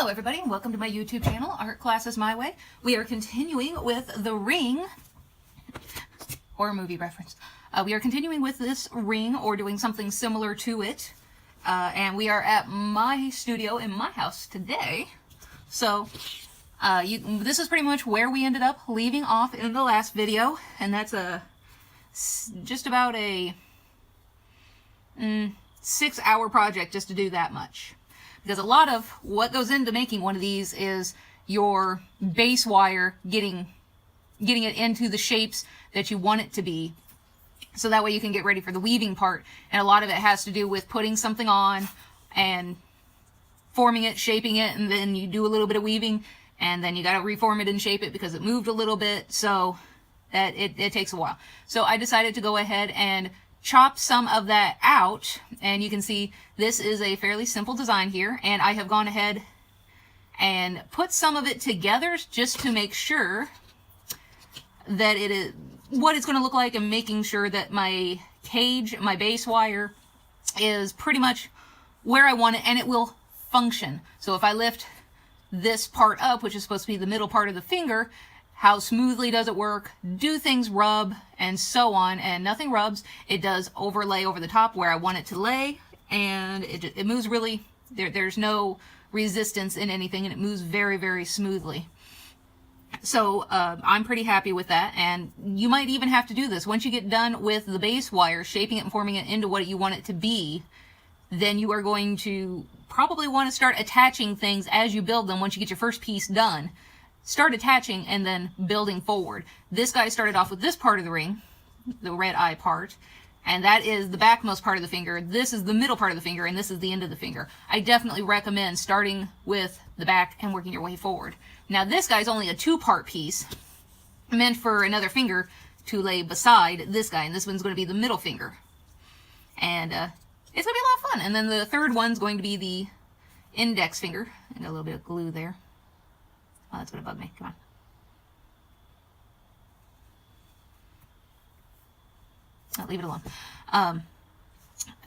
Hello everybody, and welcome to my YouTube channel, Art Classes My Way. We are continuing with The Ring, horror movie reference. We are continuing with this ring, or doing something similar to it. And we are at my studio in my house today. So, this is pretty much where we ended up leaving off in the last video. And that's just about a 6-hour project just to do that much. Because a lot of what goes into making one of these is your base wire getting it into the shapes that you want it to be. So that way you can get ready for the weaving part. And a lot of it has to do with putting something on and forming it, shaping it, and then you do a little bit of weaving, and then you got to reform it and shape it because it moved a little bit. So that it takes a while. So I decided to go ahead and chop some of that out, and you can see this is a fairly simple design here, and I have gone ahead and put some of it together just to make sure that it is what it's going to look like, and making sure that my cage, my base wire, is pretty much where I want it and it will function. So if I lift this part up, which is supposed to be the middle part of the finger, how smoothly does it work? Do things rub? And so on. And nothing rubs. It does overlay over the top where I want it to lay. And it moves really, there's no resistance in anything, and it moves very, very smoothly. So I'm pretty happy with that. And you might even have to do this. Once you get done with the base wire, shaping it and forming it into what you want it to be, then you are going to probably want to start attaching things as you build them. Once you get your first piece done, start attaching and then building forward. This guy started off with this part of the ring, the red eye part, and that is the backmost part of the finger. This is the middle part of the finger, and this is the end of the finger. I definitely recommend starting with the back and working your way forward. Now this guy's only a 2-part piece, meant for another finger to lay beside this guy, and this one's going to be the middle finger. And it's going to be a lot of fun. And then the third one's going to be the index finger. I got a little bit of glue there. Oh, that's going to bug me. Come on. I'll leave it alone.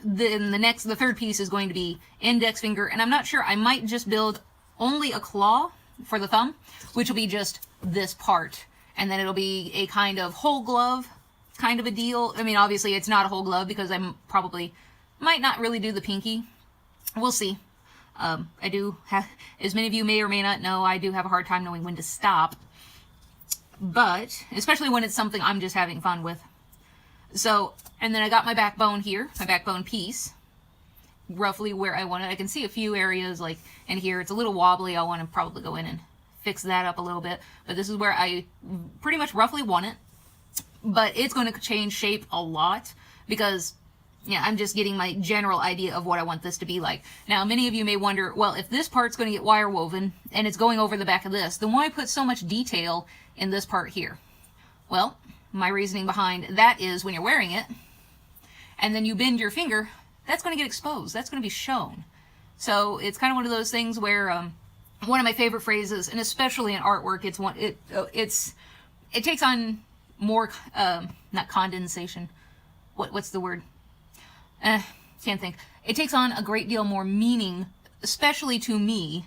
Then the third piece is going to be index finger, and I'm not sure. I might just build only a claw for the thumb, which will be just this part, and then it'll be a kind of whole glove kind of a deal. I mean, obviously it's not a whole glove because I probably might not really do the pinky. We'll see. I do have, as many of you may or may not know, I do have a hard time knowing when to stop. But, especially when it's something I'm just having fun with. So, and then I got my backbone here, my backbone piece, roughly where I want it. I can see a few areas, like in here, it's a little wobbly. I want to probably go in and fix that up a little bit. But this is where I pretty much roughly want it. But it's going to change shape a lot because, yeah, I'm just getting my general idea of what I want this to be like. Now, many of you may wonder, well, if this part's going to get wire woven and it's going over the back of this, then why put so much detail in this part here? Well, my reasoning behind that is when you're wearing it and then you bend your finger, that's going to get exposed. That's going to be shown. So it's kind of one of those things where one of my favorite phrases, and especially in artwork, it takes on more, not condensation. What's the word? Can't think. It takes on a great deal more meaning, especially to me,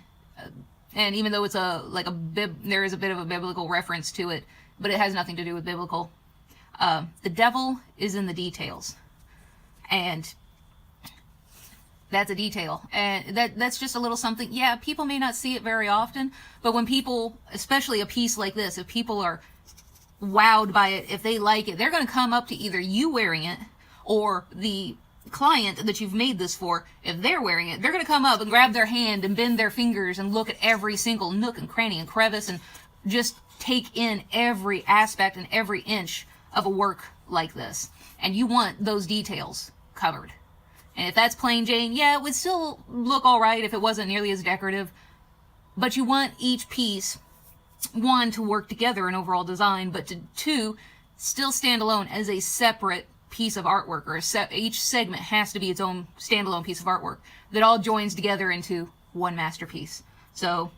and even though it's there is a bit of a biblical reference to it, but it has nothing to do with biblical. The devil is in the details, and that's a detail, and that's just a little something. Yeah, people may not see it very often, but when people, especially a piece like this, if people are wowed by it, if they like it, they're going to come up to either you wearing it or the client that you've made this for. If they're wearing it, they're going to come up and grab their hand and bend their fingers and look at every single nook and cranny and crevice and just take in every aspect and every inch of a work like this. And you want those details covered. And if that's plain Jane, yeah, it would still look all right if it wasn't nearly as decorative. But you want each piece, one, to work together in overall design, but to two, still stand alone as a separate piece of artwork, or each segment has to be its own standalone piece of artwork that all joins together into one masterpiece. So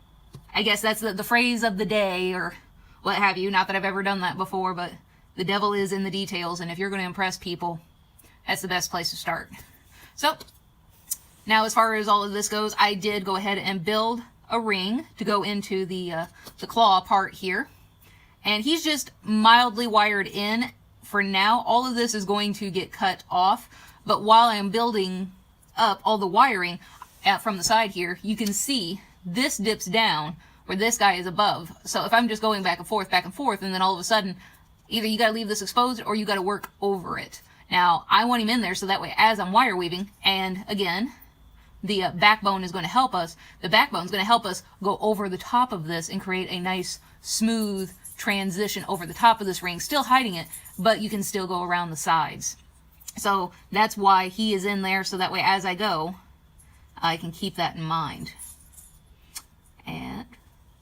I guess that's the phrase of the day, or what have you. Not that I've ever done that before, but the devil is in the details, and if you're going to impress people, that's the best place to start. So now as far as all of this goes, I did go ahead and build a ring to go into the claw part here. And he's just mildly wired in for now. All of this is going to get cut off, but while I'm building up all the wiring from the side here, you can see this dips down where this guy is above. So if I'm just going back and forth, and then all of a sudden, either you got to leave this exposed or you got to work over it. Now, I want him in there so that way as I'm wire weaving, and again, the backbone is going to help us. The backbone is going to help us go over the top of this and create a nice, smooth transition over the top of this ring, still hiding it, but you can still go around the sides. So that's why he is in there, so that way as I go, I can keep that in mind. And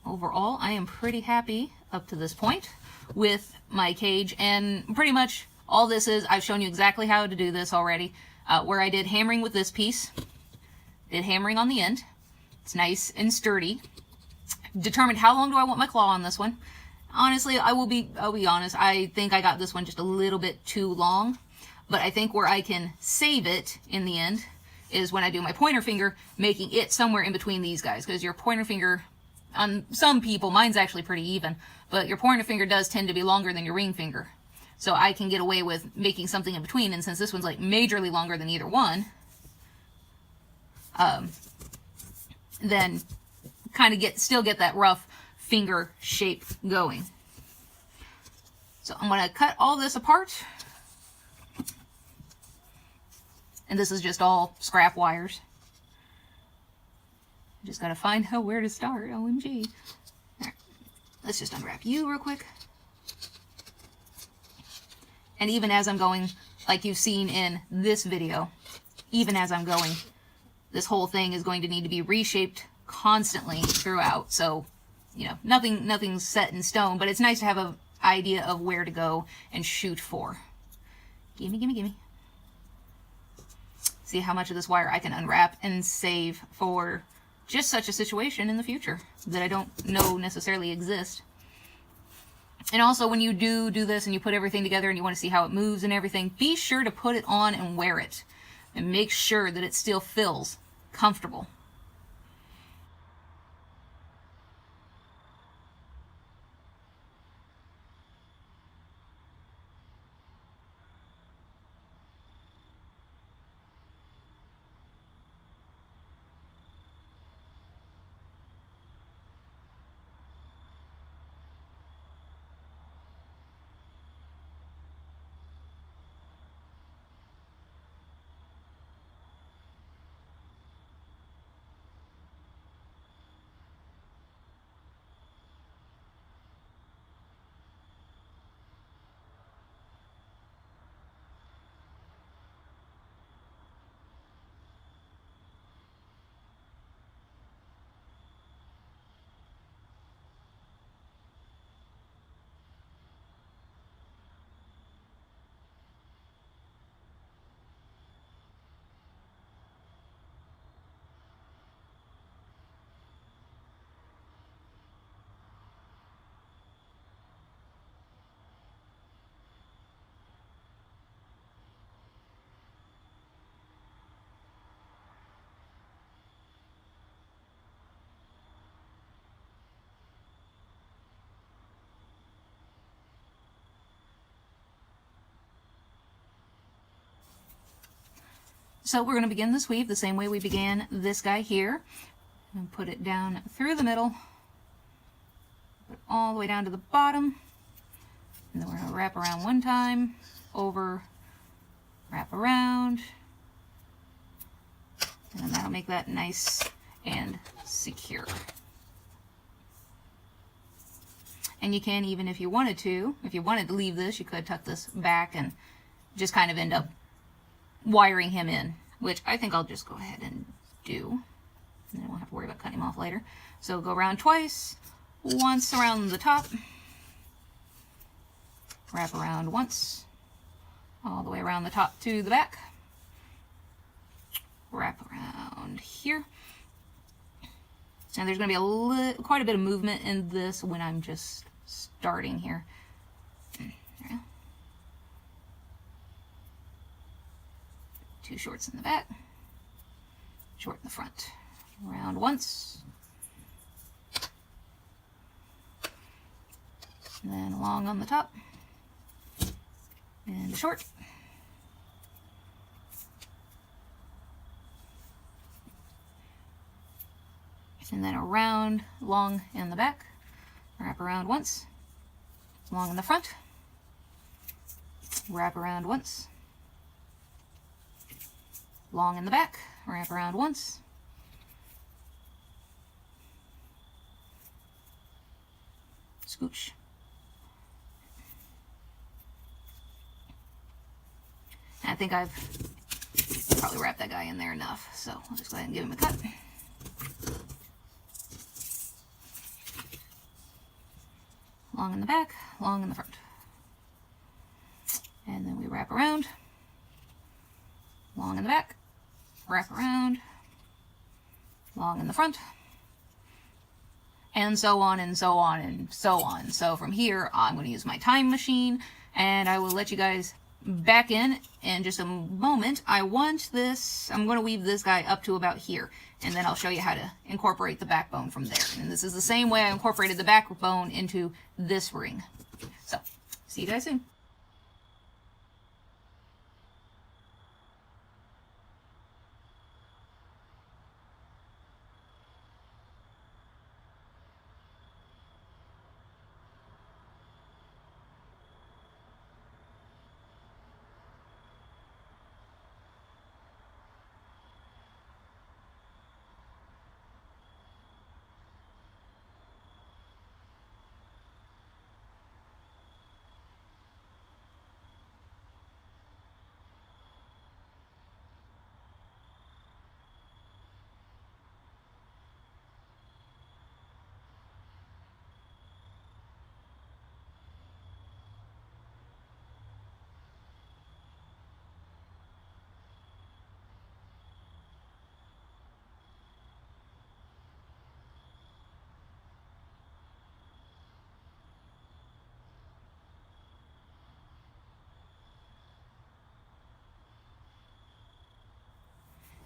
overall, I am pretty happy up to this point with my cage, and pretty much all this is, I've shown you exactly how to do this already, where I did hammering with this piece, did hammering on the end. It's nice and sturdy. Determined how long do I want my claw on this one. Honestly, I'll be honest, I think I got this one just a little bit too long, but I think where I can save it in the end is when I do my pointer finger, making it somewhere in between these guys, because your pointer finger, on some people, mine's actually pretty even, but your pointer finger does tend to be longer than your ring finger. So I can get away with making something in between, and since this one's like majorly longer than either one, then kind of still get that rough finger shape going. So I'm going to cut all this apart. And this is just all scrap wires. Just got to find out where to start. OMG. All right. Let's just unwrap you real quick. And even as I'm going, like you've seen in this video, even as I'm going, this whole thing is going to need to be reshaped constantly throughout. So, you know, nothing's set in stone, but it's nice to have an idea of where to go and shoot for. Gimme, gimme, gimme. See how much of this wire I can unwrap and save for just such a situation in the future that I don't know necessarily exist. And also, when you do this and you put everything together and you want to see how it moves and everything, be sure to put it on and wear it. And make sure that it still feels comfortable. So we're going to begin this weave the same way we began this guy here. And put it down through the middle, put it all the way down to the bottom, and then we're going to wrap around one time, over, wrap around, and then that'll make that nice and secure. And you can, even if you wanted to leave this, you could tuck this back and just kind of end up wiring him in, which I think I'll just go ahead and do. And then I won't have to worry about cutting him off later. So go around twice, once around the top, wrap around once, all the way around the top to the back, wrap around here. And there's going to be quite a bit of movement in this when I'm just starting here. There. Two shorts in the back, short in the front. Around once, And then long on the top, and short. And then around, long in the back, wrap around once, long in the front, wrap around once, long in the back, wrap around once, scooch. I think I've probably wrapped that guy in there enough, so I'll just go ahead and give him a cut. Long in the back, long in the front. And then we wrap around, long in the back, wrap around, long in the front, and so on and so on and so on. So from here, I'm going to use my time machine, and I will let you guys back in just a moment. I'm going to weave this guy up to about here, and then I'll show you how to incorporate the backbone from there. And this is the same way I incorporated the backbone into this ring. So, see you guys soon.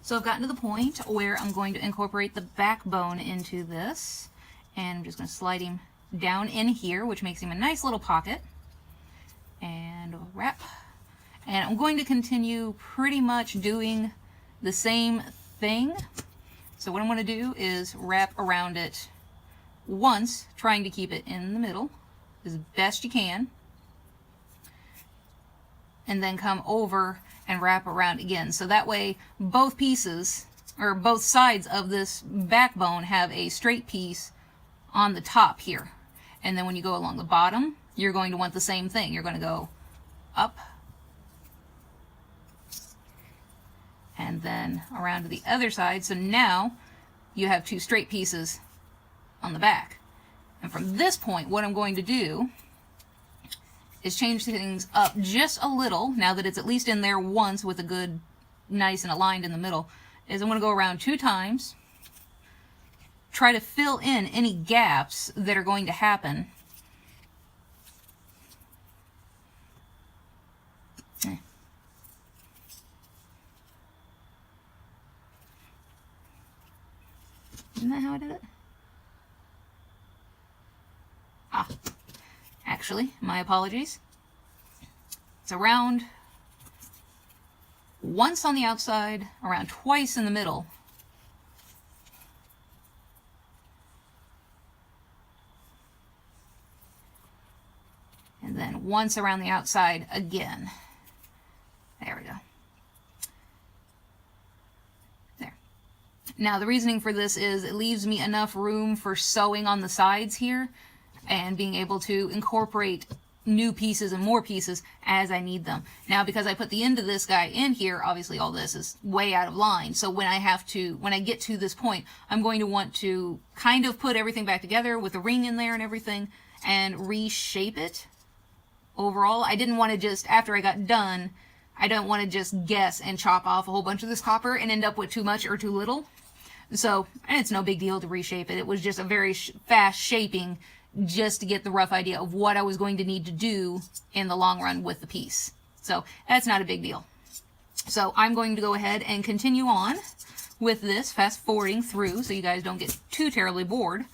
So I've gotten to the point where I'm going to incorporate the backbone into this, and I'm just going to slide him down in here, which makes him a nice little pocket, and wrap. And I'm going to continue pretty much doing the same thing. So what I'm going to do is wrap around it once, trying to keep it in the middle as best you can, and then come over and wrap around again. So that way both pieces, or both sides of this backbone, have a straight piece on the top here. And then when you go along the bottom, you're going to want the same thing. You're going to go up and then around to the other side. So now you have two straight pieces on the back. And from this point, what I'm going to do is change things up just a little, now that it's at least in there once with a good, nice and aligned in the middle, is I'm going to go around 2 times, try to fill in any gaps that are going to happen. Isn't that how I did it? Actually, my apologies. It's around once on the outside, around twice in the middle. And then once around the outside again. There we go. There. Now the reasoning for this is it leaves me enough room for sewing on the sides here, and being able to incorporate new pieces and more pieces as I need them. Now, because I put the end of this guy in here, obviously all this is way out of line. So when I get to this point, I'm going to want to kind of put everything back together with the ring in there and everything and reshape it overall. I didn't want to just, after I got done, I don't want to just guess and chop off a whole bunch of this copper and end up with too much or too little. So, and it's no big deal to reshape it. It was just a very fast shaping, just to get the rough idea of what I was going to need to do in the long run with the piece. So that's not a big deal. So I'm going to go ahead and continue on with this, fast forwarding through so you guys don't get too terribly bored.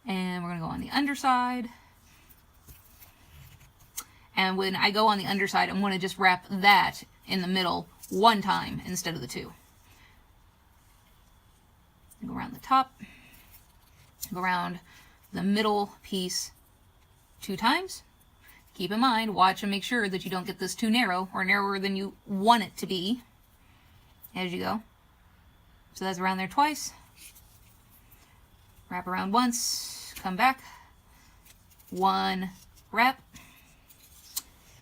And we're going to go on the underside. And when I go on the underside, I'm going to just wrap that in the middle one time instead of the two. Go around the top, go around the middle piece 2 times. Keep in mind, watch and make sure that you don't get this too narrow or narrower than you want it to be as you go. So that's around there twice. Wrap around once, come back, 1 wrap,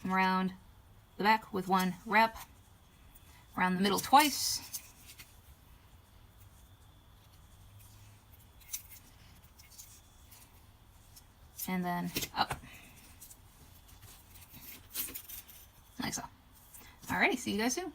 around the back with 1 wrap, around the middle twice, and then up. Like so. Alrighty, see you guys soon.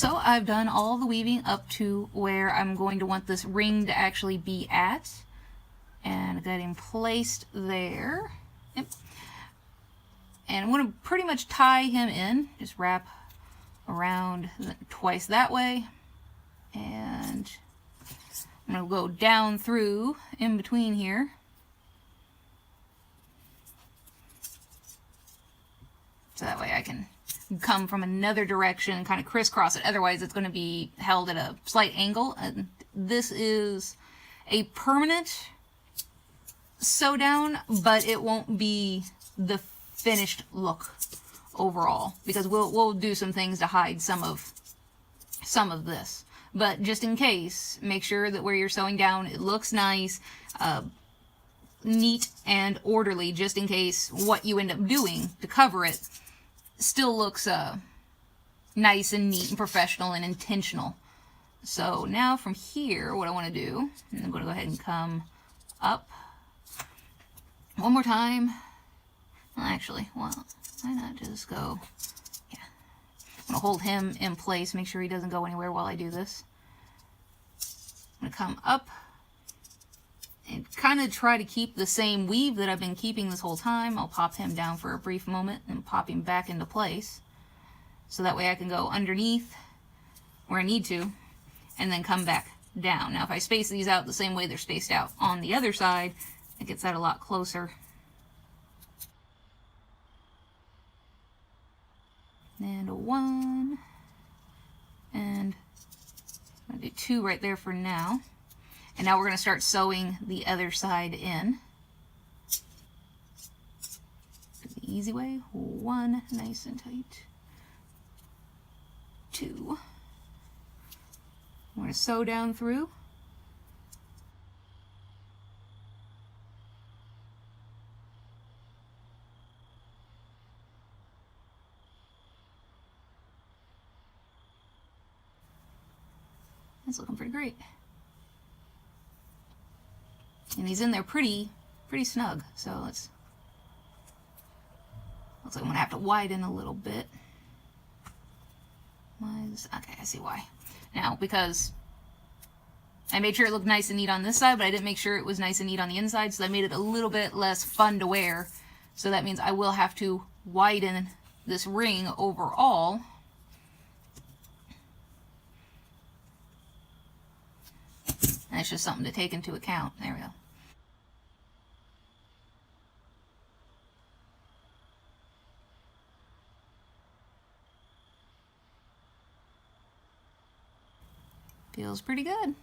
So I've done all the weaving up to where I'm going to want this ring to actually be at, and got him placed there. Yep. And I'm going to pretty much tie him in, just wrap around twice that way, and I'm going to go down through in between here. So that way I can come from another direction and kind of crisscross it. Otherwise it's going to be held at a slight angle. And this is a permanent sew down, but it won't be the finished look overall, because we'll do some things to hide some of this. But just in case, make sure that where you're sewing down, it looks nice, neat and orderly, just in case what you end up doing to cover it still looks nice and neat and professional and intentional. So now from here, what I want to do, I'm going to go ahead and come up one more time. Well, actually, well, why not just go, yeah. I'm going to hold him in place, make sure he doesn't go anywhere while I do this. I'm going to come up and kind of try to keep the same weave that I've been keeping this whole time. I'll pop him down for a brief moment and pop him back into place. So that way I can go underneath where I need to and then come back down. Now if I space these out the same way they're spaced out on the other side, it gets that a lot closer. And a 1, and I'm going to do 2 right there for now. And now we're going to start sewing the other side in. The easy way, 1, nice and tight. 2. We're going to sew down through. It's looking pretty great. And he's in there pretty snug, so looks like I'm gonna have to widen a little bit. Okay, I see why. Now, because I made sure it looked nice and neat on this side, but I didn't make sure it was nice and neat on the inside, so I made it a little bit less fun to wear. So that means I will have to widen this ring overall. That's just something to take into account. There we go. Feels pretty good.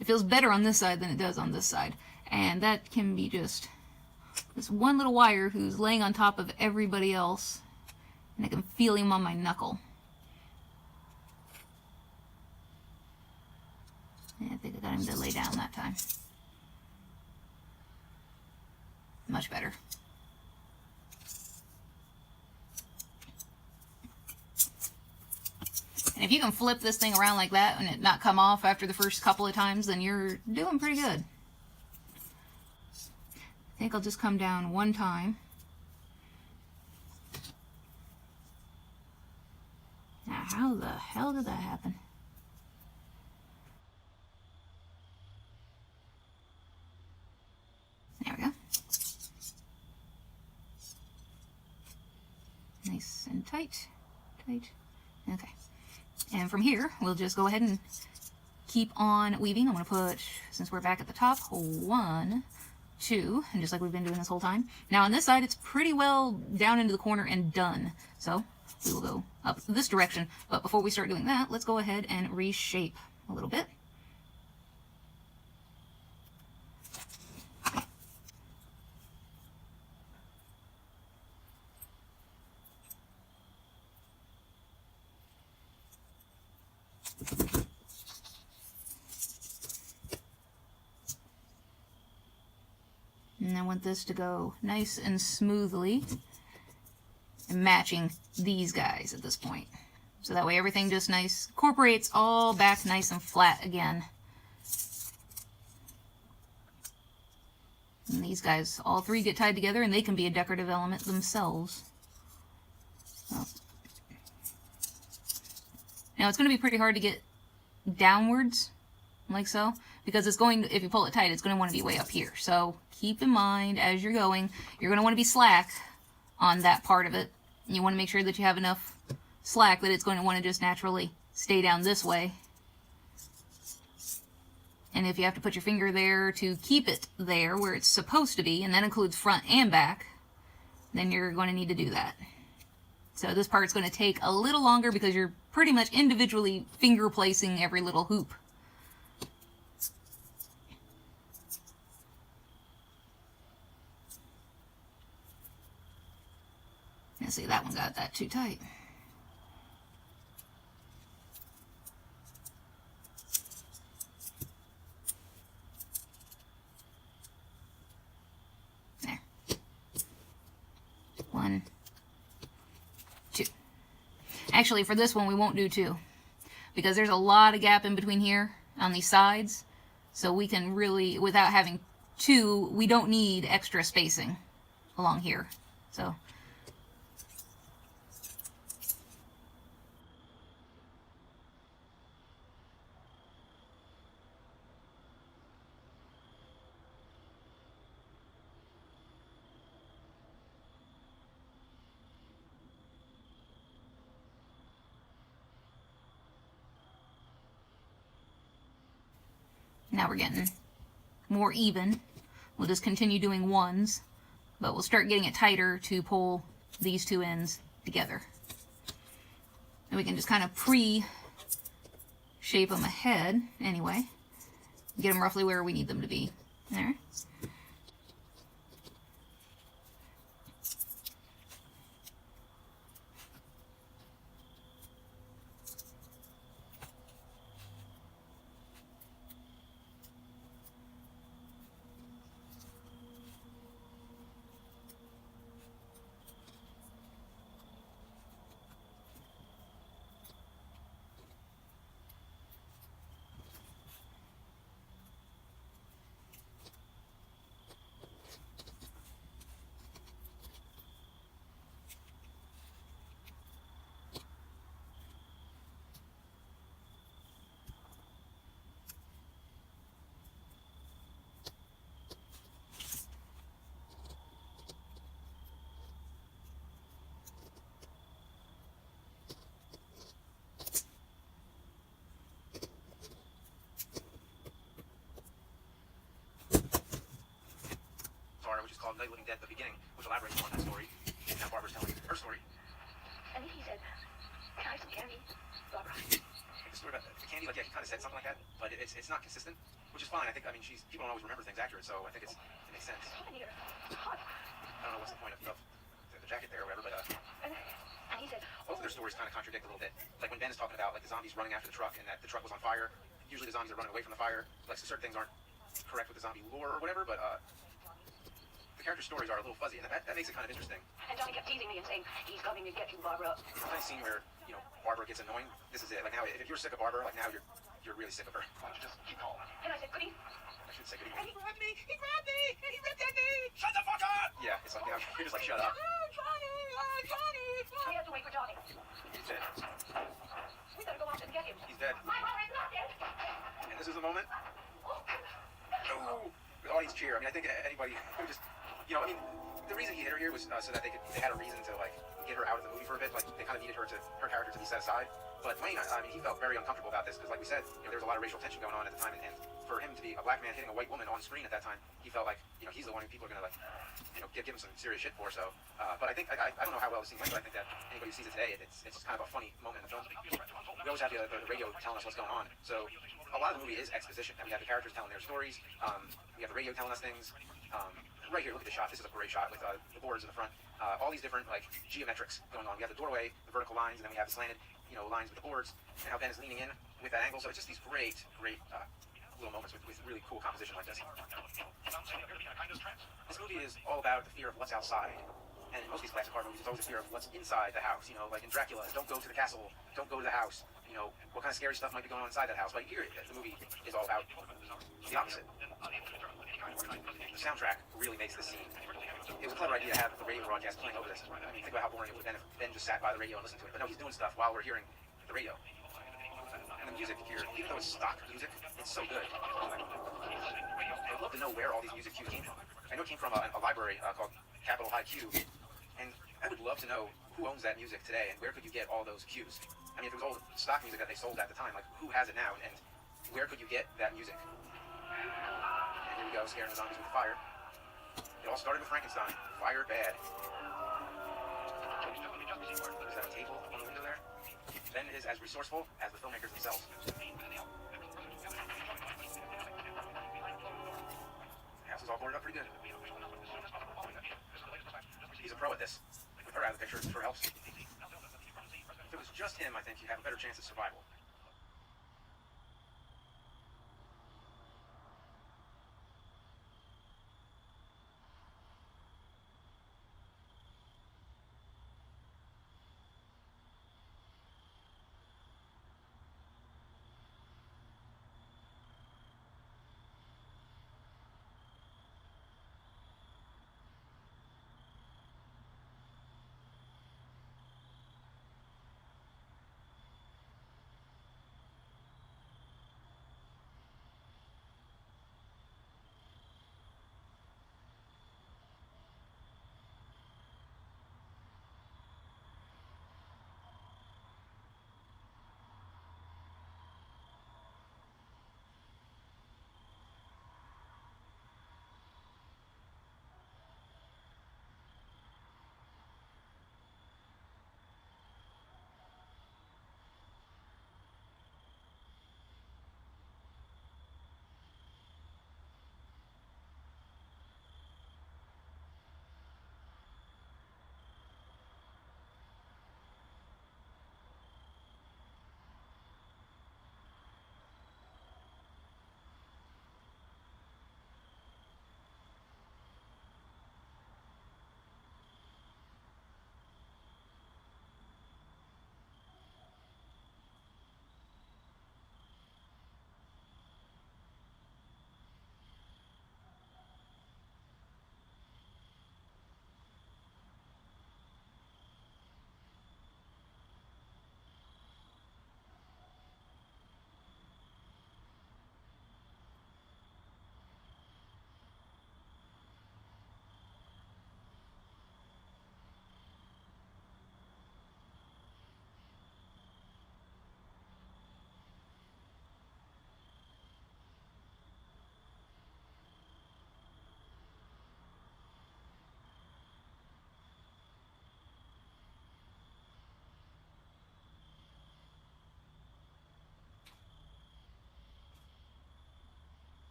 It feels better on this side than it does on this side. And that can be just this one little wire who's laying on top of everybody else. And I can feel him on my knuckle. I think I got him to lay down that time. Much better. And if you can flip this thing around like that and it not come off after the first couple of times, then you're doing pretty good. I think I'll just come down one time. Now, how the hell did that happen? There we go. Nice and tight, tight. Okay. And from here, we'll just go ahead and keep on weaving. I'm going to put, since we're back at the top, 1, 2, and just like we've been doing this whole time. Now on this side, it's pretty well down into the corner and done. So we will go up this direction. But before we start doing that, let's go ahead and reshape a little bit. And I want this to go nice and smoothly and matching these guys at this point. So that way everything just nice, incorporates all back nice and flat again. And these guys, all 3 get tied together and they can be a decorative element themselves. So, Now it's going to be pretty hard to get downwards, like so, because it's going to, if you pull it tight, it's going to want to be way up here. So keep in mind as you're going, you're going to want to be slack on that part of it. You want to make sure that you have enough slack that it's going to want to just naturally stay down this way. And if you have to put your finger there to keep it there where it's supposed to be, and that includes front and back, then you're going to need to do that. So this part's going to take a little longer because you're pretty much individually finger placing every little hoop. Let's see, that one got that too tight. There. 1, 2. Actually, for this one, we won't do 2 because there's a lot of gap in between here on these sides. So we can really, without having 2, we don't need extra spacing along here. So now we're getting more even. We'll just continue doing 1s, but we'll start getting it tighter to pull these 2 ends together. And we can just kind of pre-shape them ahead anyway. Get them roughly where we need them to be. There. Which is called Night of the Living Dead, the beginning, which elaborates on that story. Now Barbara's telling her story. And he said, "Can I have some candy, Barbara?" The story about the candy, like, yeah, he kind of said something like that, but it's not consistent, which is fine. I think, I mean, people don't always remember things accurate, so I think it makes sense. Hot in here. Hot. I don't know what's the point of the jacket there or whatever, but And he said, both of their stories kind of contradict a little bit. Like when Ben is talking about like the zombies running after the truck and that the truck was on fire. Usually the zombies are running away from the fire. Like so certain things aren't correct with the zombie lore or whatever, but the character stories are a little fuzzy, and that makes it kind of interesting. and Johnny kept teasing me and saying, "He's coming to get you, Barbara." It's a nice scene where, you know, Barbara gets annoying. This is it. Like now, if you're sick of Barbara, like now you're really sick of her. Why don't you just keep calm? And I said, "Goody." I should say good And evening. he grabbed me, and he ripped at me. Shut the fuck up! Yeah, it's like, yeah, you're just like, shut up. Johnny, Johnny. We have to wait for Johnny. He's dead. We better go out and get him. He's dead. My mother is not dead. And this is the moment. Oh, with all these cheer. I mean, I think anybody who just, you know, I mean, the reason he hit her here was so that they had a reason to like get her out of the movie for a bit. Like they kind of needed her character to be set aside. But Wayne, I mean, he felt very uncomfortable about this because, like we said, you know, there was a lot of racial tension going on at the time, and for him to be a black man hitting a white woman on screen at that time, he felt like, you know, he's the one who people are gonna like, you know, give him some serious shit for. So, but I think I don't know how well it seems like, but I think that anybody who sees it today, it's just kind of a funny moment in the film. We always have the radio telling us what's going on. So a lot of the movie is exposition, and we have the characters telling their stories. We have the radio telling us things. Right here, look at the shot. This is a great shot with the boards in the front. All these different like geometrics going on. We have the doorway, the vertical lines, and then we have the slanted, you know, lines with the boards, and how Ben is leaning in with that angle. So it's just these great little moments with really cool composition like this. This movie is all about the fear of what's outside. And in most of these classic horror movies, there's always a fear of what's inside the house. You know, like in Dracula, don't go to the castle, don't go to the house. You know, what kind of scary stuff might be going on inside that house. But here, the movie is all about the opposite. The soundtrack really makes this scene. It was a clever idea to have the radio broadcast playing over this. I mean, think about how boring it would have been if Ben just sat by the radio and listened to it. But no, he's doing stuff while we're hearing the radio. the music here, even though it's stock music, it's so good. I'd love to know where all these music cues came from. I know it came from a library called Capitol High Q, and I would love to know who owns that music today and where could you get all those cues. I mean, if it was old stock music that they sold at the time, like who has it now, and where could you get that music? And here we go, scaring the zombies with fire. It all started with Frankenstein. Fire bad. Is that a table on the window there? Ben is as resourceful as the filmmakers themselves. The house is all boarded up pretty good. He's a pro at this. With her out of the picture, it sure helps. If it was just him, I think you'd have a better chance of survival.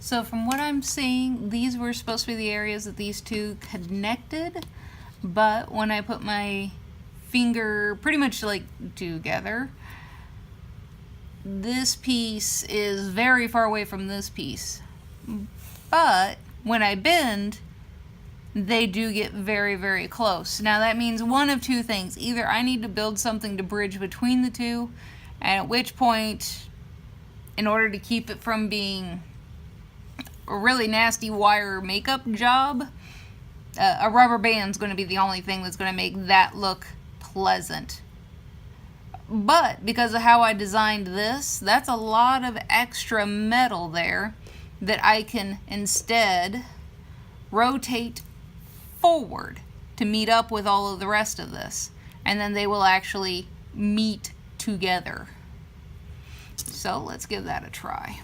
So from what I'm seeing, these were supposed to be the areas that these two connected, but when I put my finger pretty much like together, this piece is very far away from this piece. But when I bend, they do get very, very close. Now that means one of two things. Either I need to build something to bridge between the two, and at which point, in order to keep it from being a really nasty wire makeup job, a rubber band's going to be the only thing that's going to make that look pleasant. But because of how I designed this, that's a lot of extra metal there that I can instead rotate forward to meet up with all of the rest of this. And then they will actually meet together. So let's give that a try.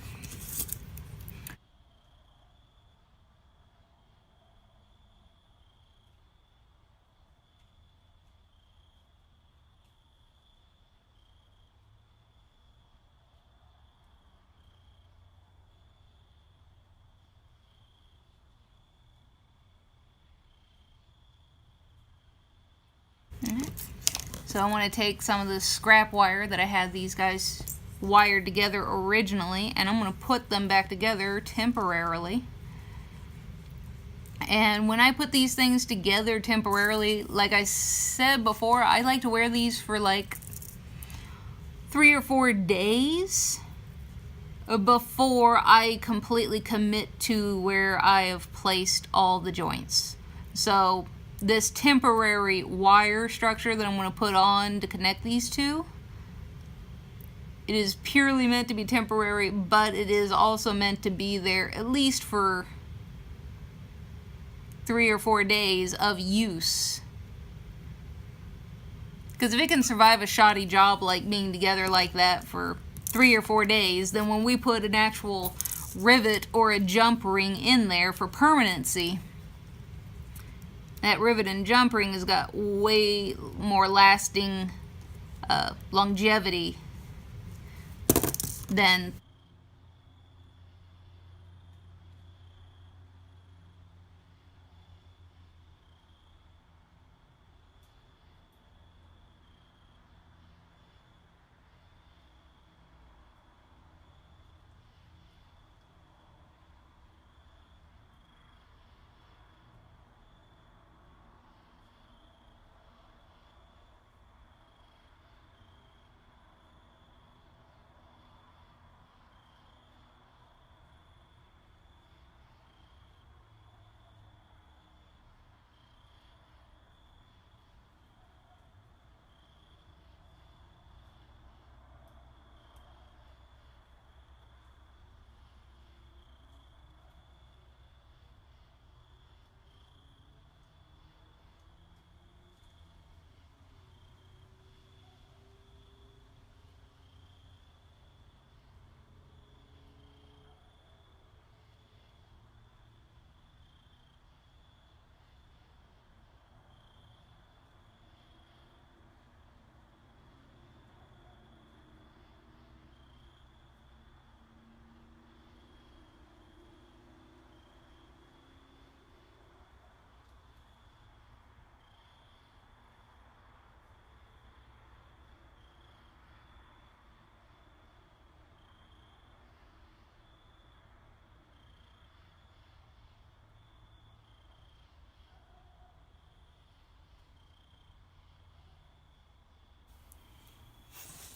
So I want to take some of the scrap wire that I had these guys wired together originally, and I'm going to put them back together temporarily. And when I put these things together temporarily, like I said before, I like to wear these for like 3 or 4 days before I completely commit to where I have placed all the joints. So this temporary wire structure that I'm going to put on to connect these two, it is purely meant to be temporary, but it is also meant to be there at least for 3 or 4 days of use. Because if it can survive a shoddy job like being together like that for 3 or 4 days, then when we put an actual rivet or a jump ring in there for permanency, that rivet and jump ring has got way more lasting longevity than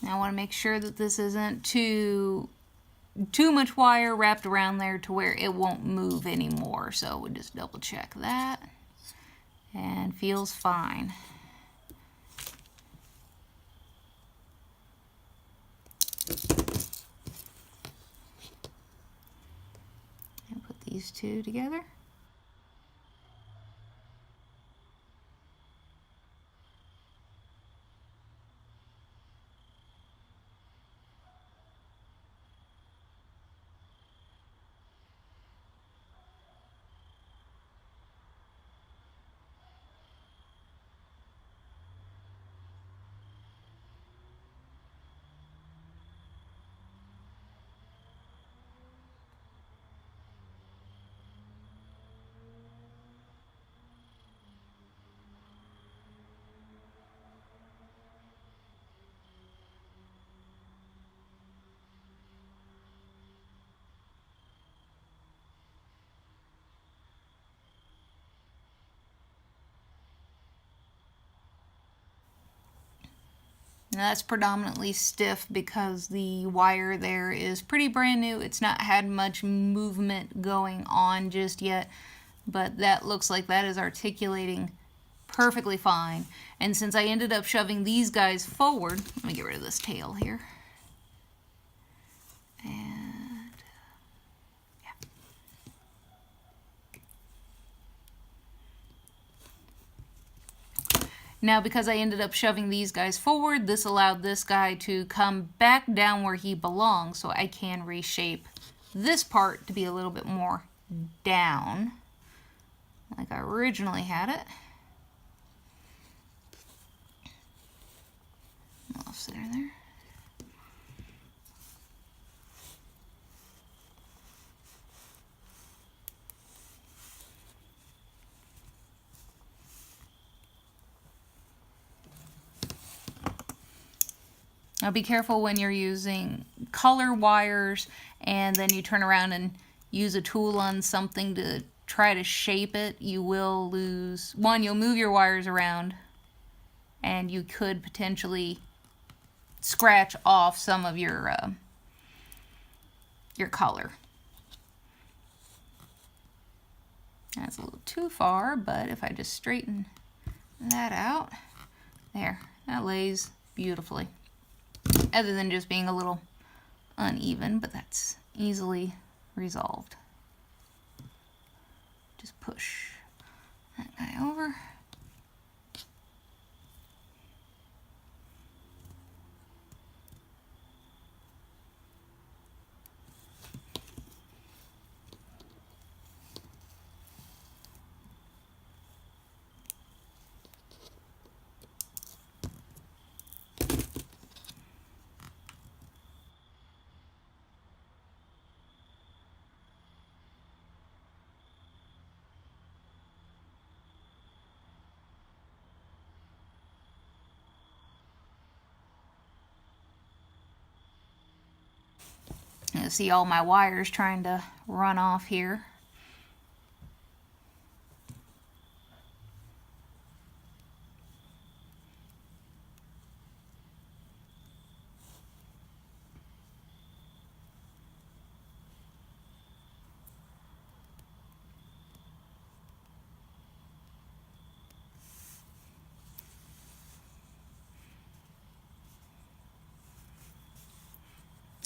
Now I want to make sure that this isn't too much wire wrapped around there to where it won't move anymore. So we'll just double check that, and feels fine. And put these two together. Now that's predominantly stiff because the wire there is pretty brand new. It's not had much movement going on just yet, but that looks like that is articulating perfectly fine. And since I ended up shoving these guys forward, let me get rid of this tail here. And yeah. Now, because I ended up shoving these guys forward, this allowed this guy to come back down where he belongs, so I can reshape this part to be a little bit more down, like I originally had it. Off center there. Now be careful when you're using color wires and then you turn around and use a tool on something to try to shape it. You will lose, one, you'll move your wires around and you could potentially scratch off some of your color. That's a little too far, but if I just straighten that out, there, that lays beautifully. Other than just being a little uneven, but that's easily resolved. Just push that guy over. You see all my wires trying to run off here.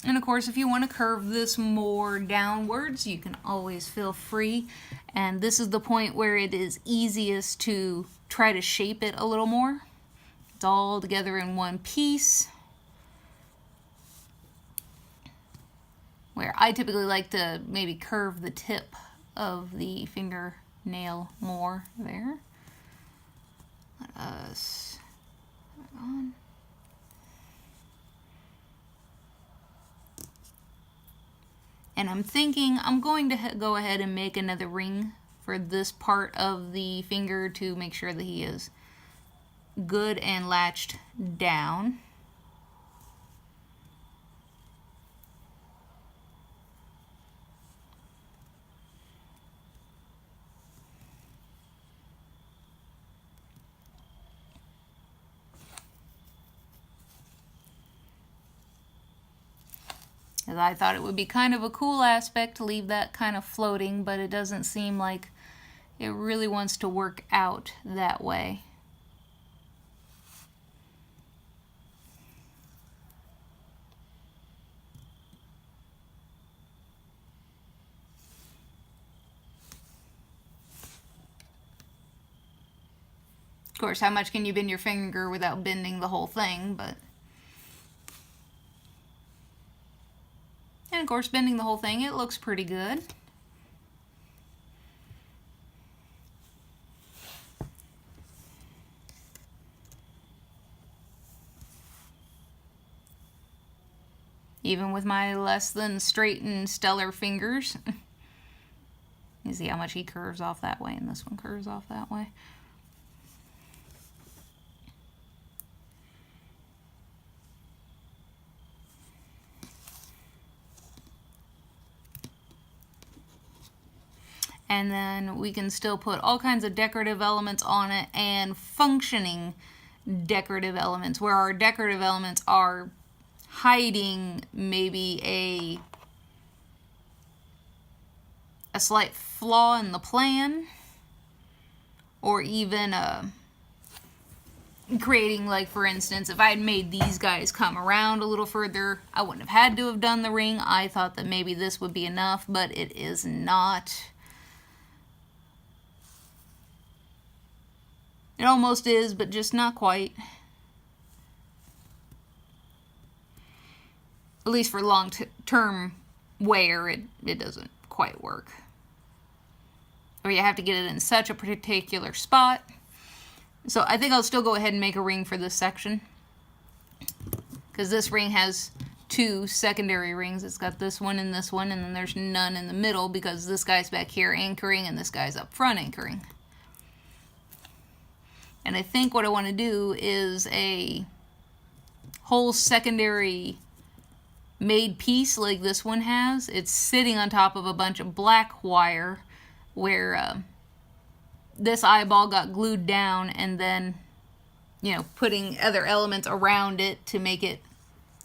And of course, if you want to curve this more downwards, you can always feel free. And this is the point where it is easiest to try to shape it a little more. It's all together in one piece. Where I typically like to maybe curve the tip of the fingernail more there. Let us put it on. And I'm thinking I'm going to go ahead and make another ring for this part of the finger to make sure that he is good and latched down. Because I thought it would be kind of a cool aspect to leave that kind of floating, but it doesn't seem like it really wants to work out that way. Of course, how much can you bend your finger without bending the whole thing, but... And of course, bending the whole thing, it looks pretty good. Even with my less than straight and stellar fingers. You see how much he curves off that way and this one curves off that way. And then we can still put all kinds of decorative elements on it and functioning decorative elements, where our decorative elements are hiding maybe a slight flaw in the plan, or even creating, like for instance, if I had made these guys come around a little further, I wouldn't have had to have done the ring. I thought that maybe this would be enough, but it is not. It almost is, but just not quite. At least for long-term wear, it doesn't quite work. Or you have to get it in such a particular spot. So I think I'll still go ahead and make a ring for this section. Because this ring has two secondary rings. It's got this one, and then there's none in the middle because this guy's back here anchoring and this guy's up front anchoring. And I think what I want to do is a whole secondary made piece like this one has. It's sitting on top of a bunch of black wire where this eyeball got glued down, and then, you know, putting other elements around it to make it,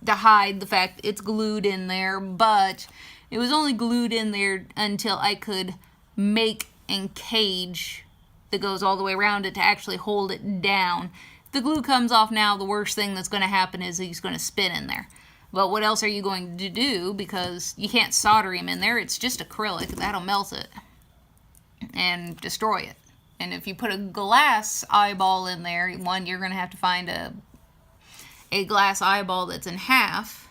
to hide the fact it's glued in there. But it was only glued in there until I could make a cage that goes all the way around it to actually hold it down. If the glue comes off now, the worst thing that's going to happen is he's going to spin in there. But what else are you going to do? Because you can't solder him in there. It's just acrylic. That'll melt it and destroy it. And if you put a glass eyeball in there, one, you're going to have to find a glass eyeball that's in half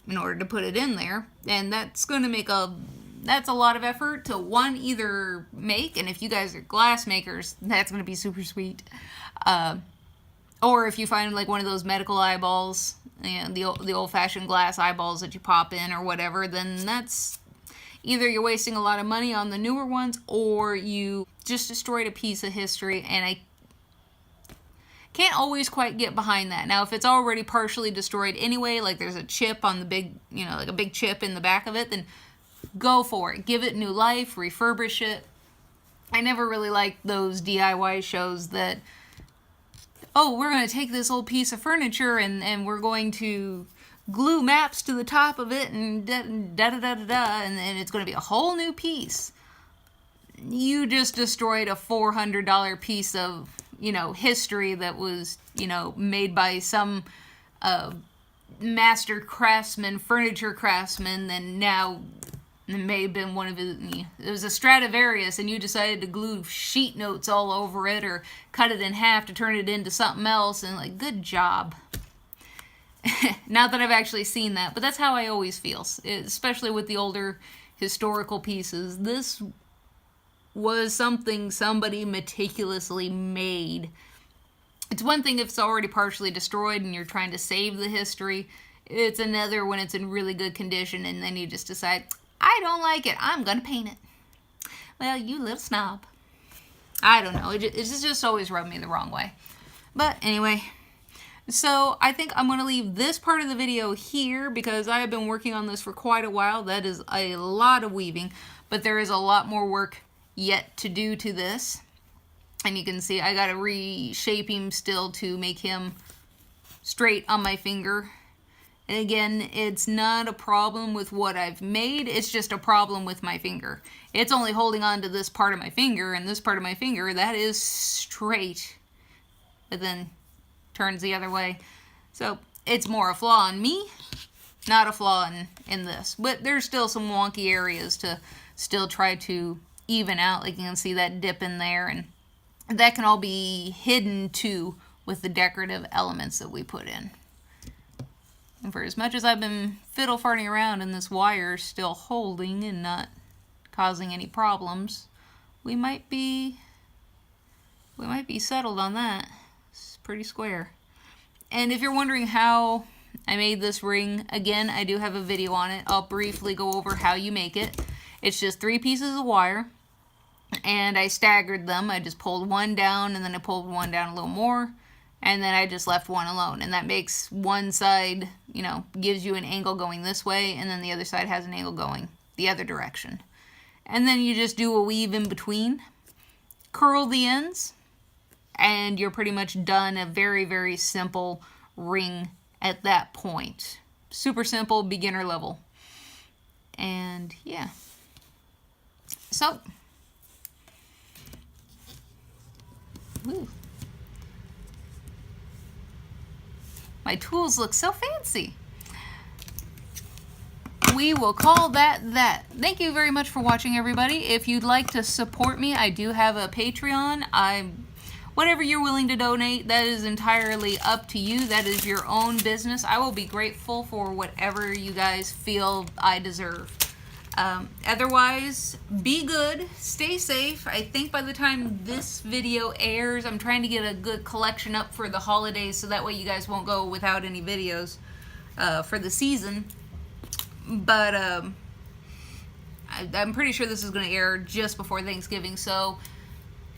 in order to put it in there. And that's going to make that's a lot of effort to, one, either make, and if you guys are glass makers, that's going to be super sweet. Or if you find like one of those medical eyeballs, you know, the old-fashioned glass eyeballs that you pop in or whatever, then that's either you're wasting a lot of money on the newer ones, or you just destroyed a piece of history, and I can't always quite get behind that. Now, if it's already partially destroyed anyway, like there's a chip on the big, you know, like a big chip in the back of it, then go for it. Give it new life, refurbish it. I never really liked those DIY shows that, oh, we're going to take this old piece of furniture and we're going to glue maps to the top of it and da-da-da-da-da, and it's going to be a whole new piece. You just destroyed a $400 piece of, you know, history that was, you know, made by some master craftsman, furniture craftsman, and now it may have been one of his, it was a Stradivarius, and you decided to glue sheet notes all over it or cut it in half to turn it into something else, and like, good job. Not that I've actually seen that, but that's how I always feel, especially with the older historical pieces. This was something somebody meticulously made. It's one thing if it's already partially destroyed and you're trying to save the history. It's another when it's in really good condition and then you just decide, I don't like it, I'm gonna paint it. Well, you little snob. I don't know, it's just always rubbed me the wrong way. But anyway, so I think I'm going to leave this part of the video here because I have been working on this for quite a while. That is a lot of weaving, but there is a lot more work yet to do to this. And you can see I got to reshape him still to make him straight on my finger. And again, it's not a problem with what I've made, it's just a problem with my finger. It's only holding on to this part of my finger, and this part of my finger, that is straight. But then turns the other way. So it's more a flaw in me, not a flaw in this. But there's still some wonky areas to still try to even out. Like you can see that dip in there, and that can all be hidden too with the decorative elements that we put in. And for as much as I've been fiddle farting around and this wire still holding and not causing any problems, we might be settled on that. It's pretty square. And if you're wondering how I made this ring, again, I do have a video on it. I'll briefly go over how you make it. It's just 3 pieces of wire, and I staggered them. I just pulled one down, and then I pulled one down a little more, and then I just left one alone. And that makes one side, you know, gives you an angle going this way, and then the other side has an angle going the other direction. And then you just do a weave in between, curl the ends, and you're pretty much done. A very, very simple ring at that point. Super simple, beginner level. And yeah. So. Woo. My tools look so fancy. We will call that that. Thank you very much for watching, everybody. If you'd like to support me, I do have a Patreon. Whatever you're willing to donate, that is entirely up to you. That is your own business. I will be grateful for whatever you guys feel I deserve. Otherwise, be good, stay safe. I think by the time this video airs, I'm trying to get a good collection up for the holidays, so that way you guys won't go without any videos for the season. But I'm pretty sure this is going to air just before Thanksgiving, so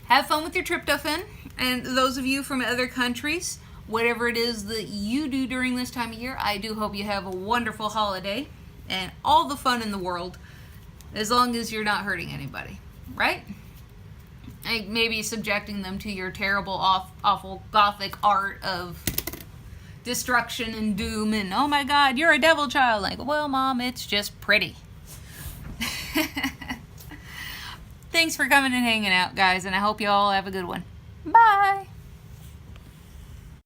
have fun with your tryptophan. And those of you from other countries, whatever it is that you do during this time of year, I do hope you have a wonderful holiday and all the fun in the world, as long as you're not hurting anybody, right? Like maybe subjecting them to your terrible, awful gothic art of destruction and doom and, oh my God, you're a devil child. Like, well, Mom, it's just pretty. Thanks for coming and hanging out, guys, and I hope you all have a good one. Bye!